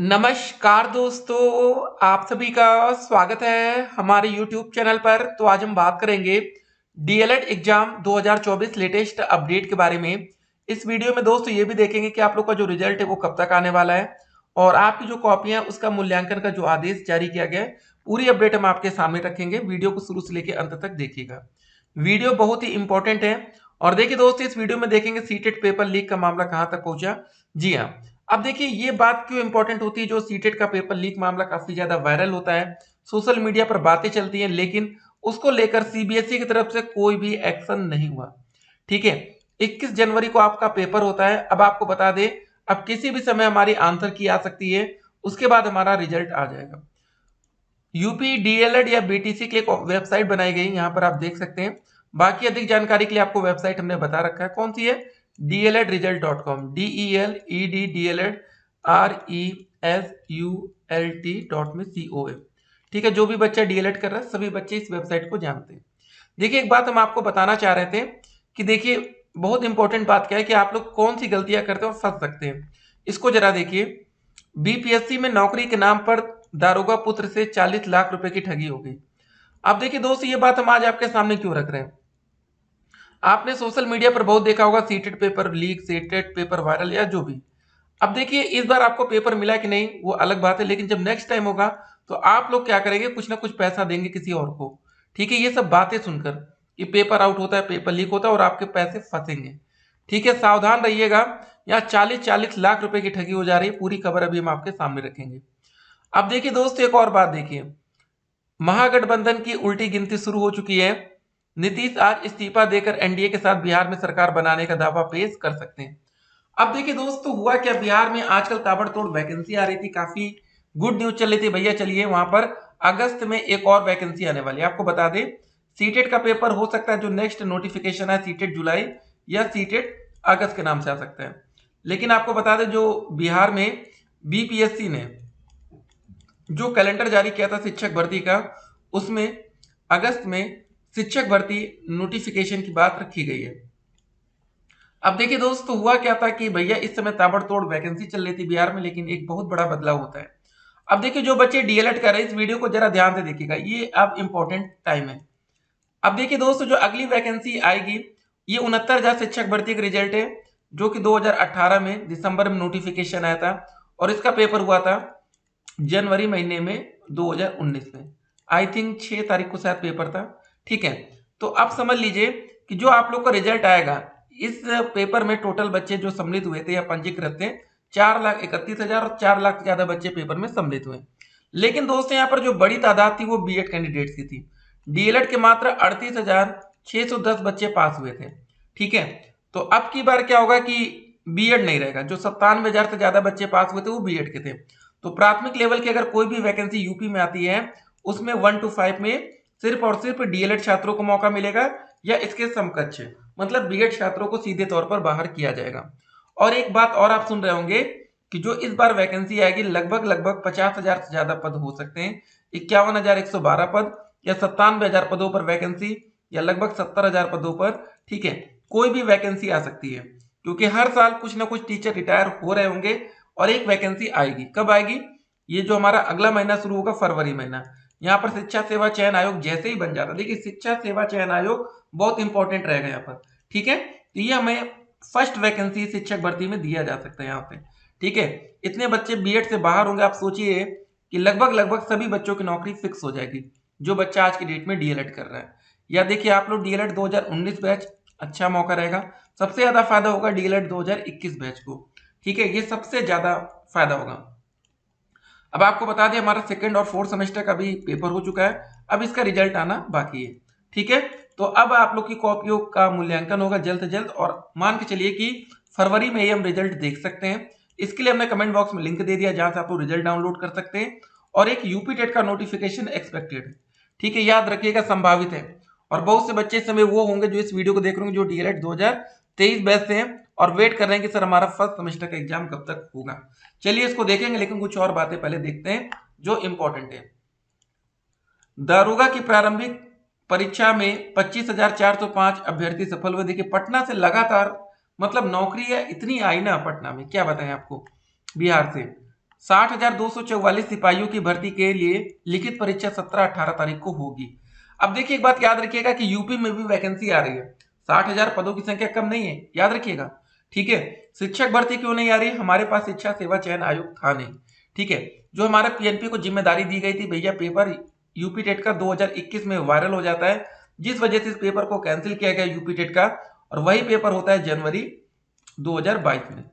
नमस्कार दोस्तों, आप सभी का स्वागत है हमारे YouTube चैनल पर। तो आज हम बात करेंगे डीएलएड एग्जाम 2024 लेटेस्ट अपडेट के बारे में। इस वीडियो में दोस्तों ये भी देखेंगे कि आप लोग का जो रिजल्ट है वो कब तक आने वाला है और आपकी जो कॉपियां उसका मूल्यांकन का जो आदेश जारी किया गया है, पूरी अपडेट हम आपके सामने रखेंगे। वीडियो को शुरू से लेकर अंत तक देखिएगा, वीडियो बहुत ही इंपॉर्टेंट है। और देखिए दोस्तों, इस वीडियो में देखेंगे सीटेट पेपर लीक का मामला कहां तक पहुंचा। जी हाँ, अब देखिए ये बात क्यों इंपॉर्टेंट होती है। जो सीटेट का पेपर लीक मामला काफी ज्यादा वायरल होता है, सोशल मीडिया पर बातें चलती हैं, लेकिन उसको लेकर सीबीएसई की तरफ से कोई भी एक्शन नहीं हुआ। ठीक है, 21 जनवरी को आपका पेपर होता है। अब आपको बता दें, अब किसी भी समय हमारी आंसर की आ सकती है, उसके बाद हमारा रिजल्ट आ जाएगा। यूपी डीएलएड या बीटीसी के लिए एक वेबसाइट बनाई गई, यहाँ पर आप देख सकते हैं। बाकी अधिक जानकारी के लिए आपको वेबसाइट हमने बता रखा है, कौन सी है, DLEDresult.com, DELEDRESULT.com। ठीक है, जो भी बच्चा डीएलएड कर रहा है सभी बच्चे इस वेबसाइट को जानते हैं। देखिए एक बात हम आपको बताना चाह रहे थे कि देखिए बहुत इंपॉर्टेंट बात क्या है कि आप लोग कौन सी गलतियां करते हो और फंस सकते हैं। इसको जरा देखिए, बीपीएससी में नौकरी के नाम पर दारोगा पुत्र से 40 लाख रुपए की ठगी हो गई। अब देखिए दोस्तों, ये बात हम आज आपके सामने क्यों रख रहे हैं। आपने सोशल मीडिया पर बहुत देखा होगा CTET paper leak, CTET paper viral या जो भी। अब देखिए इस बार आपको पेपर मिला कि नहीं वो अलग बात है, लेकिन जब नेक्स्ट टाइम होगा तो आप लोग क्या करेंगे, कुछ ना कुछ पैसा देंगे किसी और को। ठीक है, ये सब बातें सुनकर कि पेपर आउट होता है, पेपर लीक होता है और आपके पैसे फंसेंगे। ठीक है, सावधान रहिएगा। यहाँ 40-40 लाख रुपए की ठगी हो जा रही है, पूरी खबर अभी हम आपके सामने रखेंगे। अब देखिए दोस्तों, एक और बात देखिए, महागठबंधन की उल्टी गिनती शुरू हो चुकी है। नीतीश आज इस्तीफा देकर एनडीए के साथ बिहार में सरकार बनाने का दावा पेश कर सकते हैं। अब देखिए दोस्तों, हुआ क्या, बिहार में आजकल ताबड़तोड़ वैकेंसी आ रही थी, काफी गुड न्यूज चल रही थी, भैया चलिए वहां पर अगस्त में एक और वैकेंसी आने वाली है। आपको बता दें, सीटेट का पेपर हो सकता है, जो नेक्स्ट नोटिफिकेशन है सीटेट जुलाई या सीटेट अगस्त के नाम से आ सकता है। लेकिन आपको बता दें, जो बिहार में बीपीएससी ने जो कैलेंडर जारी किया था शिक्षक भर्ती का, उसमें अगस्त में शिक्षक भर्ती नोटिफिकेशन की बात रखी गई है। अब देखिए दोस्तों, हुआ क्या था कि भैया इस समय ताबड़तोड़ वैकेंसी चल रही थी बिहार में, लेकिन एक बहुत बड़ा बदलाव होता है। अब देखिए जो बच्चे डीएलएड कर रहे हैं, इस वीडियो को जरा ध्यान से देखिएगा, ये अब इंपॉर्टेंट टाइम है। अब देखिए दोस्तों, जो अगली वैकेंसी आएगी, ये 69,000 शिक्षक भर्ती का रिजल्ट है, जो कि 2018 में दिसंबर में नोटिफिकेशन आया था और इसका पेपर हुआ था जनवरी महीने में 2019 में। आई थिंक 6 तारीख को शायद पेपर था। ठीक है, तो अब समझ लीजिए कि जो आप लोग का रिजल्ट आएगा, इस पेपर में टोटल बच्चे जो सम्मिलित हुए थे या पंजीकृत थे 4,31,000 और 4 लाख से ज्यादा बच्चे पेपर में सम्मिलित हुए। लेकिन दोस्तों यहाँ पर जो बड़ी तादाद थी वो बीएड कैंडिडेट्स की थी। डीएलएड के मात्र 38,610 बच्चे पास हुए थे। ठीक है, तो अब की बार क्या होगा कि बीएड नहीं रहेगा, जो 97,000 से ज्यादा बच्चे पास हुए थे वो बीएड के थे। तो प्राथमिक लेवल की अगर कोई भी वैकेंसी यूपी में आती है, उसमें 1 to 5 में सिर्फ और सिर्फ डीएलएड छात्रों को मौका मिलेगा या इसके समकक्ष, मतलब बीएड छात्रों को सीधे तौर पर बाहर किया जाएगा। और एक बात और आप सुन रहे होंगे कि जो इस बार वैकेंसी आएगी, लगभग 50,000 से ज्यादा पद हो सकते हैं। 51,112 पद या 97,000 पदों पर वैकेंसी या लगभग 70,000 पदों पर। ठीक है, कोई भी वैकेंसी आ सकती है, क्योंकि हर साल कुछ ना कुछ टीचर रिटायर हो रहे होंगे और एक वैकेंसी आएगी। कब आएगी, ये जो हमारा अगला महीना शुरू होगा, फरवरी महीना। यहाँ पर शिक्षा सेवा चयन आयोग जैसे ही बन जाता, देखिए शिक्षा सेवा चयन आयोग बहुत इंपॉर्टेंट रहेगा यहाँ पर। ठीक है, तो ये हमें फर्स्ट वैकेंसी शिक्षक भर्ती में दिया जा सकता है यहाँ पे। ठीक है, इतने बच्चे बीएड से बाहर होंगे, आप सोचिए कि लगभग सभी बच्चों की नौकरी फिक्स हो जाएगी, जो बच्चा आज की डेट में डीएलएड कर रहा है। या देखिए आप लोग डीएलएड 2019 बैच, अच्छा मौका रहेगा। सबसे ज्यादा फायदा होगा डीएलएड 2021 बैच को। ठीक है, ये सबसे ज्यादा फायदा होगा। अब आपको बता दें, हमारा सेकंड और फोर्थ सेमेस्टर का भी पेपर हो चुका है, अब इसका रिजल्ट आना बाकी है। ठीक है, तो अब आप लोग की कॉपियों का मूल्यांकन होगा जल्द से जल्द, और मान के चलिए कि फरवरी में ही हम रिजल्ट देख सकते हैं। इसके लिए हमने कमेंट बॉक्स में लिंक दे दिया, जहां से आप लोग रिजल्ट डाउनलोड कर सकते हैं। और एक यूपी टेट का नोटिफिकेशन एक्सपेक्टेड है। ठीक है, याद रखिएगा, संभावित है। और बहुत से बच्चे इस समय वो होंगे जो इस वीडियो को देख रहे होंगे, जो डीएलएड 2023 बैच से हैं और वेट कर रहे हैं कि सर हमारा फर्स्ट सेमेस्टर का एग्जाम कब तक होगा। चलिए इसको देखेंगे, लेकिन कुछ और बातें पहले देखते हैं जो इंपॉर्टेंट है। दारोगा की प्रारंभिक परीक्षा में 25,405 अभ्यर्थी सफल हुए। देखिए पटना से लगातार, मतलब नौकरी है इतनी आई ना पटना में, क्या बताएं आपको, बिहार से 60,244 सिपाहियों की भर्ती के लिए लिखित परीक्षा 17-18 तारीख को होगी। अब देखिए एक बात याद रखिएगा कि यूपी में भी वैकेंसी आ रही है, 60,000 पदों की संख्या कम नहीं है, याद रखिएगा। ठीक है, शिक्षक भर्ती क्यों नहीं आ रही? हमारे पास शिक्षा सेवा चयन आयोग था नहीं। ठीक है, जो हमारे पीएनपी को जिम्मेदारी दी गई थी, भैया पेपर यूपी टेट का 2021 में वायरल हो जाता है, जिस वजह से इस पेपर को कैंसिल किया गया यूपी टेट का, और वही पेपर होता है जनवरी 2022 में।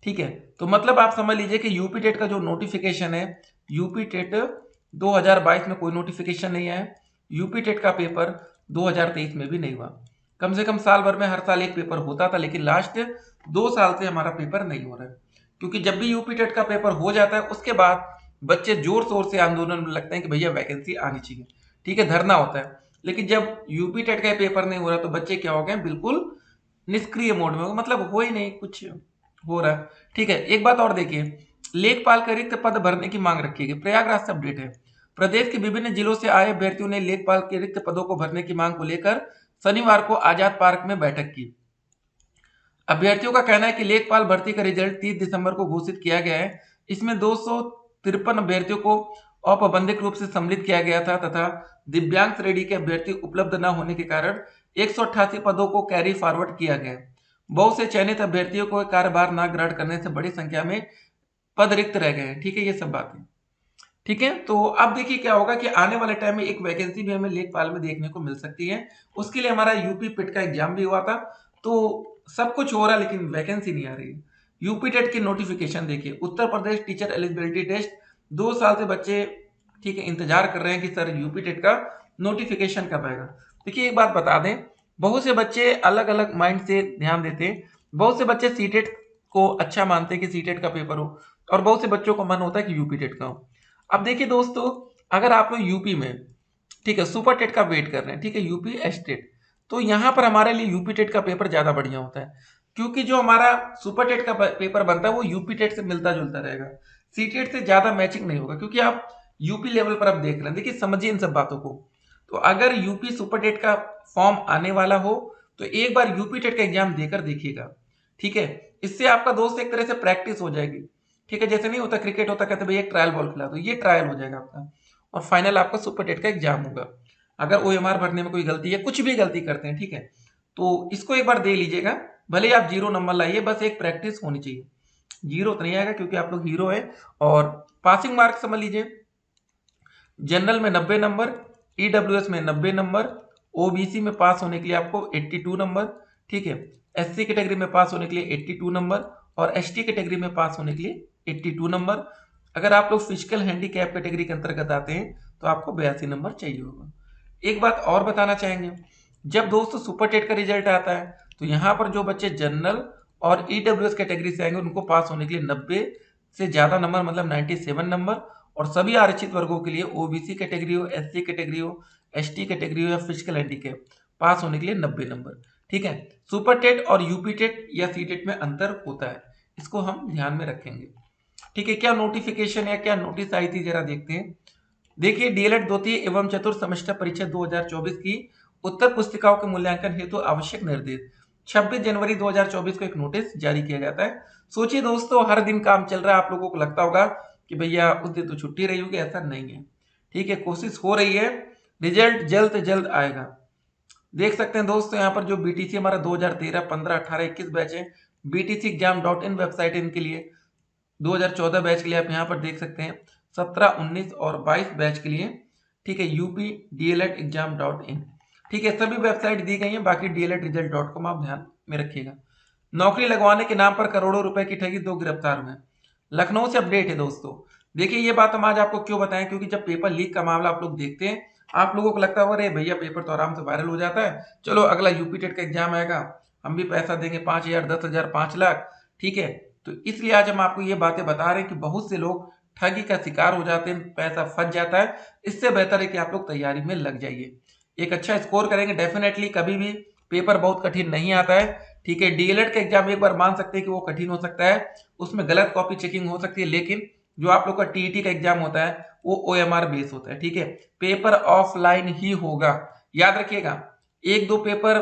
ठीक है, तो मतलब आप समझ लीजिए कि यूपी टेट का जो नोटिफिकेशन है, यूपी टेट 2022 में कोई नोटिफिकेशन नहीं है, यूपी टेट का पेपर 2023 में भी नहीं हुआ। कम से कम साल भर में हर साल एक पेपर होता था, लेकिन लास्ट 2 साल से हमारा पेपर नहीं हो रहा है, क्योंकि जब भी यूपी टेट का पेपर हो जाता है उसके बाद बच्चे जोर शोर से आंदोलन में लगते हैं कि भैया वैकेंसी आनी चाहिए। ठीक है, धरना होता है। लेकिन जब यूपी टेट का पेपर नहीं हो रहा तो बच्चे क्या हो गए, बिल्कुल निष्क्रिय मोड में, मतलब हो ही नहीं कुछ हो रहा है। ठीक है, एक बात और देखिए, लेखपाल का रिक्त पद भरने की मांग रखी गई। प्रयागराज से अपडेट है, प्रदेश के विभिन्न जिलों से आए अभ्यर्थियों ने लेखपाल के रिक्त पदों को भरने की मांग को लेकर शनिवार को आजाद पार्क में बैठक की। अभ्यर्थियों का कहना है कि लेखपाल भर्ती का रिजल्ट 30 दिसंबर को घोषित किया गया है। इसमें 253 अभ्यर्थियों को औपबंधिक रूप से सम्मिलित किया गया था तथा दिव्यांग श्रेणी के अभ्यर्थी उपलब्ध न होने के कारण 188 पदों को कैरी फॉरवर्ड किया गया। बहुत से चयनित अभ्यर्थियों को कार्यभार न ग्रहण करने से बड़ी संख्या में पद रिक्त रह गए हैं। ठीक है, ये सब बातें ठीक है। तो अब देखिए क्या होगा कि आने वाले टाइम में एक वैकेंसी भी हमें लेखपाल में देखने को मिल सकती है। उसके लिए हमारा यूपी पिट का एग्जाम भी हुआ था, तो सब कुछ हो रहा है लेकिन वैकेंसी नहीं आ रही है। यूपी टेट की नोटिफिकेशन देखिए, Uttar Pradesh teacher eligibility test, 2 साल से बच्चे ठीक है इंतजार कर रहे हैं कि सर यूपी टेट का नोटिफिकेशन कब आएगा। देखिए एक बात बता दें, बहुत से बच्चे अलग अलग माइंड से ध्यान देते हैं। बहुत से बच्चे सीटेट को अच्छा मानते हैं कि सीटेट का पेपर हो, और बहुत से बच्चों को मन होता है कि यूपी टेट का हो। अब देखिए दोस्तों, अगर आप लोग यूपी में ठीक है सुपर टेट का वेट कर रहे हैं, ठीक है यूपी एस्टेट, तो यहाँ पर हमारे लिए यूपी टेट का पेपर ज्यादा बढ़िया होता है, क्योंकि जो हमारा सुपर टेट का पेपर बनता है वो यूपी टेट से मिलता जुलता रहेगा, सी टेट से ज्यादा मैचिंग नहीं होगा, क्योंकि आप यूपी लेवल पर आप देख रहे हैं। देखिए समझिए इन सब बातों को। तो अगर यूपी सुपर टेट का फॉर्म आने वाला हो तो एक बार यूपी टेट का एग्जाम देकर देखिएगा। ठीक है, इससे आपका दोस्त एक तरह से प्रैक्टिस हो जाएगी। ठीक है, जैसे नहीं होता क्रिकेट होता, कहते भाई एक ट्रायल बॉल खिला दो, ये ट्रायल हो जाएगा आपका, और फाइनल आपका सुपर टेट का एग्जाम होगा। अगर ओएमआर भरने में कोई गलती है, कुछ भी गलती करते हैं, ठीक है, तो इसको एक बार दे लीजिएगा। भले ही आप 0 नंबर लाइए, बस एक प्रैक्टिस होनी चाहिए। 0 तो नहीं आएगा क्योंकि आप लोग हीरो है। और पासिंग मार्क समझ लीजिए, जनरल में 90 नंबर, ईडब्ल्यूएस में 90 नंबर, ओबीसी में पास होने के लिए आपको 82 नंबर, ठीक है, एससी कैटेगरी में पास होने के लिए 82 नंबर, और एसटी कैटेगरी में पास होने के लिए 82 नंबर। अगर आप लोग फिजिकल हैंडीकैप कैटेगरी के अंतर्गत आते हैं तो आपको 82 नंबर चाहिए होगा। एक बात और बताना चाहेंगे, जब दोस्तों सुपर टेट का रिजल्ट आता है तो यहाँ पर जो बच्चे जनरल और ईडब्ल्यूएस कैटेगरी से आएंगे उनको पास होने के लिए 90 से ज्यादा नंबर, मतलब 97 नंबर, और सभी आरक्षित वर्गों के लिए ओबीसी कैटेगरी हो, एससी कैटेगरी हो, एसटी कैटेगरी हो या फिजिकल हैंडीकैप, पास होने के लिए 90 नंबर। ठीक है, सुपर टेट और यूपी टेट या सी टेट में अंतर होता है, इसको हम ध्यान में रखेंगे। ठीक है, क्या नोटिफिकेशन या क्या नोटिस आई थी जरा देखते हैं। देखिए, डीएलएड द्वितीय एवं चतुर्थ सेमेस्टर परीक्षा 2024 की उत्तर पुस्तिकाओं के मूल्यांकन हेतु आवश्यक निर्देश 26 जनवरी 2024 को एक नोटिस जारी किया जाता है। सोचिए दोस्तों, हर दिन काम चल रहा है, आप लोगों को लगता होगा कि भैया उस दिन तो छुट्टी रही होगी, ऐसा नहीं है। ठीक है, कोशिश हो रही है, रिजल्ट जल्द से जल्द आएगा। देख सकते हैं दोस्तों, यहाँ पर जो बीटीसी हमारा 2013, 15, 18, 21 बैच है, btcexam.in वेबसाइट है इनके लिए। 2014 बैच के लिए आप यहाँ पर देख सकते हैं, 17, 19 और 22 बैच के लिए, ठीक है, updlexam.in। ठीक है, सभी वेबसाइट दी गई है, बाकी dlexresult.com आप ध्यान में रखिएगा। नौकरी लगवाने के नाम पर करोड़ों रुपए की ठगी, 2 गिरफ्तार हुए। लखनऊ से अपडेट है दोस्तों। देखिए ये बात हम आज आपको क्यों बताएं, क्योंकि जब पेपर लीक का मामला आप लोग देखते हैं, आप लोगों को लगता है अरे भैया पेपर तो आराम से वायरल हो जाता है, चलो अगला यूपी टेट का एग्जाम आएगा, हम भी पैसा देंगे 5,000, 10,000, 5 लाख। ठीक है, तो इसलिए आज हम आपको ये बातें बता रहे हैं कि बहुत से लोग ठगी का शिकार हो जाते हैं, पैसा फंस जाता है। इससे बेहतर है कि आप लोग तैयारी में लग जाइए, एक अच्छा स्कोर करेंगे डेफिनेटली। कभी भी पेपर बहुत कठिन नहीं आता है। ठीक है, डीएलएड का एग्जाम एक बार मान सकते हैं कि वो कठिन हो सकता है, उसमें गलत कॉपी चेकिंग हो सकती है, लेकिन जो आप लोग का टीईटी का एग्जाम होता है वो ओएमआर बेस होता है। ठीक है, पेपर ऑफलाइन ही होगा, याद रखिएगा। 1-2 पेपर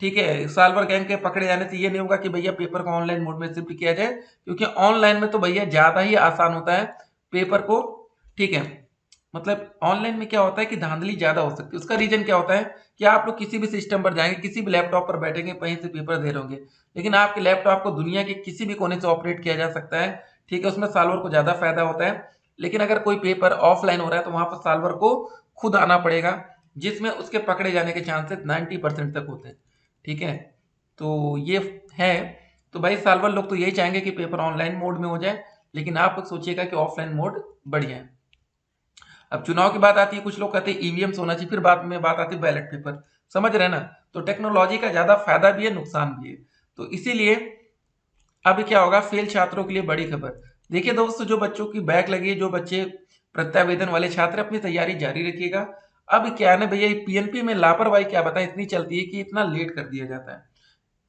ठीक है, साल भर गैंग के पकड़े जाने से ये नहीं होगा कि भैया पेपर को ऑनलाइन मोड में शिफ्ट किया जाए, क्योंकि ऑनलाइन में तो भैया ज्यादा ही आसान होता है पेपर को। ठीक है, मतलब ऑनलाइन में क्या होता है कि धांधली ज्यादा हो सकती है। उसका रीजन क्या होता है कि आप लोग किसी भी सिस्टम पर जाएंगे, किसी भी लैपटॉप पर बैठेंगे, कहीं से पेपर दे रहे होंगे, लेकिन आपके लैपटॉप को दुनिया के किसी भी कोने से ऑपरेट किया जा सकता है। ठीक है, उसमें सॉल्वर को ज्यादा फायदा होता है। लेकिन अगर कोई पेपर ऑफलाइन हो रहा है तो वहां पर सॉल्वर को खुद आना पड़ेगा, जिसमें उसके पकड़े जाने के चांसेस 90% तक होते हैं। ठीक है, तो ये है। तो भाई साल भर लोग तो यही चाहेंगे कि पेपर ऑनलाइन मोड में हो जाए, लेकिन आप लोग सोचिएगा कि ऑफलाइन मोड बढ़िया है। अब चुनाव की बात आती है, कुछ लोग कहते हैं ईवीएम होना चाहिए, फिर बाद में बात आती है बैलेट पेपर। समझ रहे हैं ना? तो टेक्नोलॉजी का ज्यादा फायदा भी है, नुकसान भी है। तो इसीलिए अब क्या होगा, फेल छात्रों के लिए बड़ी खबर। देखिए दोस्तों, जो बच्चों की बैक लगी है, जो बच्चे प्रत्यावेदन वाले छात्र, अपनी तैयारी जारी रखिएगा। अब क्या है ना भैया, पीएनपी में लापरवाही क्या बताएं इतनी चलती है कि इतना लेट कर दिया जाता है।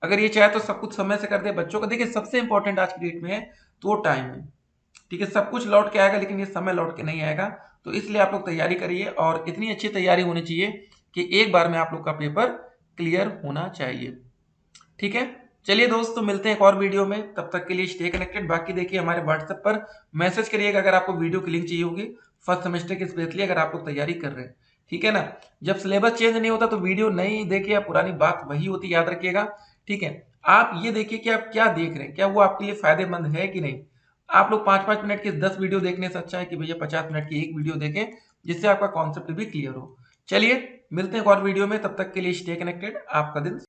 अगर ये चाहे तो सब कुछ समय से कर दे बच्चों को। देखिए सबसे इंपॉर्टेंट आज की डेट में है तो टाइम है। ठीक है, सब कुछ लौट के आएगा, लेकिन ये समय लौट के नहीं आएगा। तो इसलिए आप लोग तैयारी करिए, और इतनी अच्छी तैयारी होनी चाहिए कि एक बार में आप लोग का पेपर क्लियर होना चाहिए। ठीक है, चलिए दोस्तों, मिलते हैं एक और वीडियो में। तब तक के लिए स्टे कनेक्टेड। बाकी देखिए हमारे व्हाट्सएप पर मैसेज करिएगा अगर आपको वीडियो की लिंक चाहिए होगी, फर्स्ट सेमेस्टर की स्पेशली, अगर आप लोग तैयारी कर रहे हैं। ठीक है ना? जब सिलेबस चेंज नहीं होता तो वीडियो नहीं देखिए, या पुरानी बात वही होती, याद रखिएगा। ठीक है, आप ये देखिए कि आप क्या देख रहे हैं, क्या वो आपके लिए फायदेमंद है कि नहीं। आप लोग 5-5 मिनट की 10 वीडियो देखने से अच्छा है कि भैया 50 मिनट की एक वीडियो देखें, जिससे आपका कॉन्सेप्ट भी क्लियर हो। चलिए मिलते हैं एक और वीडियो में, तब तक के लिए स्टे कनेक्टेड। आपका दिन